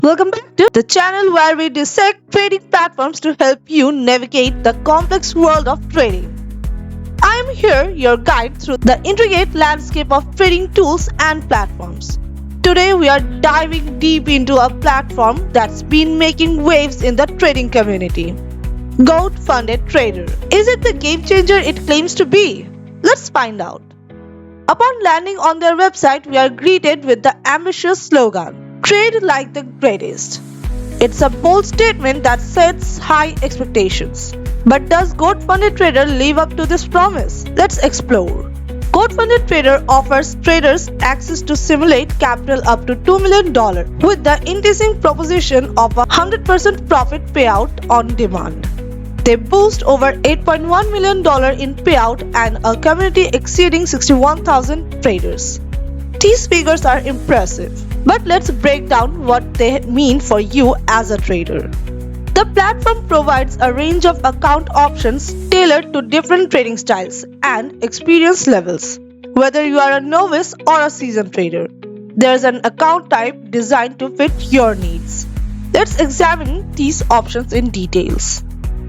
Welcome back to the channel where we dissect trading platforms to help you navigate the complex world of trading. I am here, your guide through the intricate landscape of trading tools and platforms. Today, we are diving deep into a platform that's been making waves in the trading community. Goat Funded Trader. Is it the game changer it claims to be? Let's find out. Upon landing on their website, we are greeted with the ambitious slogan, "Trade like the greatest." It's a bold statement that sets high expectations. But does Goat Funded Trader live up to this promise? Let's explore. Goat Funded Trader offers traders access to simulate capital up to $2 million with the enticing proposition of a 100% profit payout on demand. They boast over $8.1 million in payout and a community exceeding 61,000 traders. These figures are impressive, but let's break down what they mean for you as a trader. The platform provides a range of account options tailored to different trading styles and experience levels, whether you are a novice or a seasoned trader. There's an account type designed to fit your needs. Let's examine these options in details.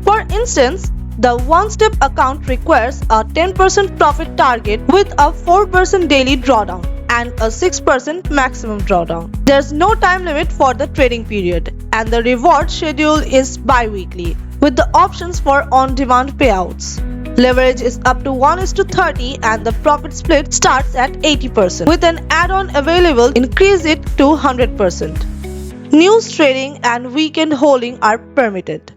For instance, the one-step account requires a 10% profit target with a 4% daily drawdown and a 6% maximum drawdown. There's no time limit for the trading period, and the reward schedule is bi-weekly, with the options for on-demand payouts. Leverage is up to 1:30 and the profit split starts at 80%. With an add-on available, increase it to 100%. News trading and weekend holding are permitted,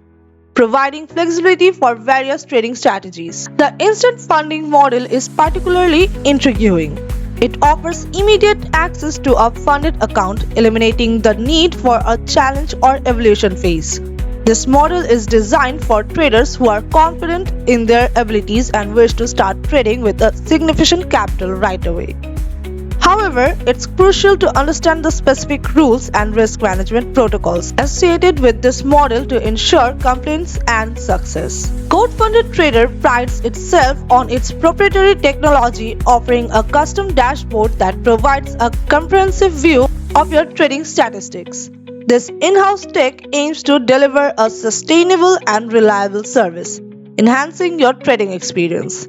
providing flexibility for various trading strategies. The instant funding model is particularly intriguing. It offers immediate access to a funded account, eliminating the need for a challenge or evaluation phase. This model is designed for traders who are confident in their abilities and wish to start trading with a significant capital right away. However, it's crucial to understand the specific rules and risk management protocols associated with this model to ensure compliance and success. Goat Funded Trader prides itself on its proprietary technology, offering a custom dashboard that provides a comprehensive view of your trading statistics. This in-house tech aims to deliver a sustainable and reliable service, enhancing your trading experience.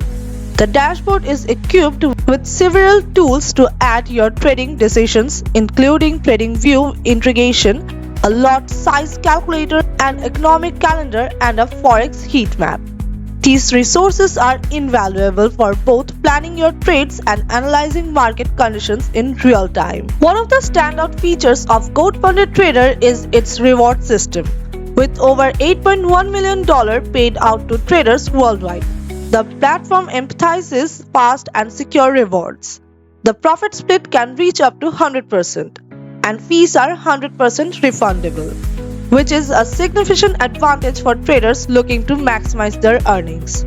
The dashboard is equipped with several tools to aid your trading decisions, including TradingView integration, a lot size calculator, an economic calendar, and a forex heat map. These resources are invaluable for both planning your trades and analyzing market conditions in real time. One of the standout features of Goat Funded Trader is its reward system, with over $8.1 million paid out to traders worldwide. The platform emphasizes fast and secure rewards. The profit split can reach up to 100%, and fees are 100% refundable, which is a significant advantage for traders looking to maximize their earnings.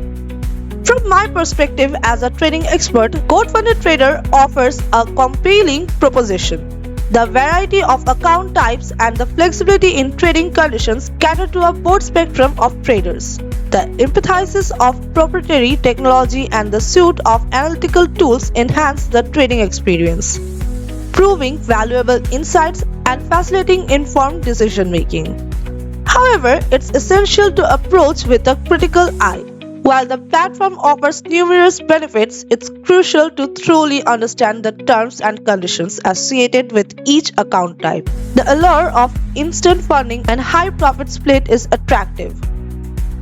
From my perspective as a trading expert, Goat Funded Trader offers a compelling proposition. The variety of account types and the flexibility in trading conditions cater to a broad spectrum of traders. The emphasis of proprietary technology and the suite of analytical tools enhance the trading experience, proving valuable insights and facilitating informed decision making. However, it's essential to approach with a critical eye. While the platform offers numerous benefits, it's crucial to truly understand the terms and conditions associated with each account type. The allure of instant funding and high profit split is attractive,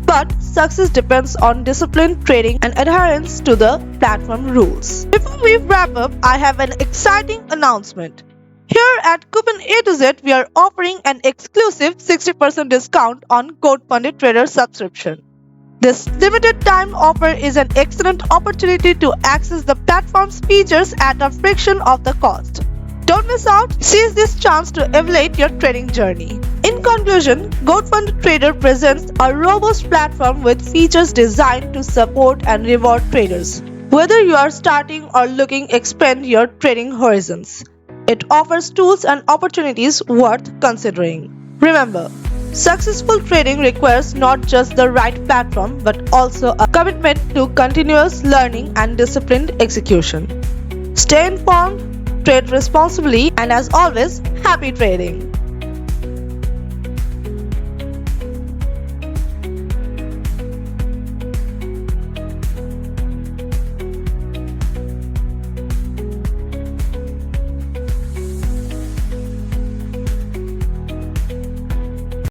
but success depends on disciplined trading and adherence to the platform rules. Before we wrap up, I have an exciting announcement. Here at Coupon A to Z, we are offering an exclusive 60% discount on Goat Funded Trader subscription. This limited time offer is an excellent opportunity to access the platform's features at a fraction of the cost. Don't miss out. Seize this chance to elevate your trading journey. In conclusion, Goat Funded Trader presents a robust platform with features designed to support and reward traders, whether you are starting or looking to expand your trading horizons. It offers tools and opportunities worth considering. Remember, successful trading requires not just the right platform but also a commitment to continuous learning and disciplined execution. Stay informed, trade responsibly, and as always, happy trading!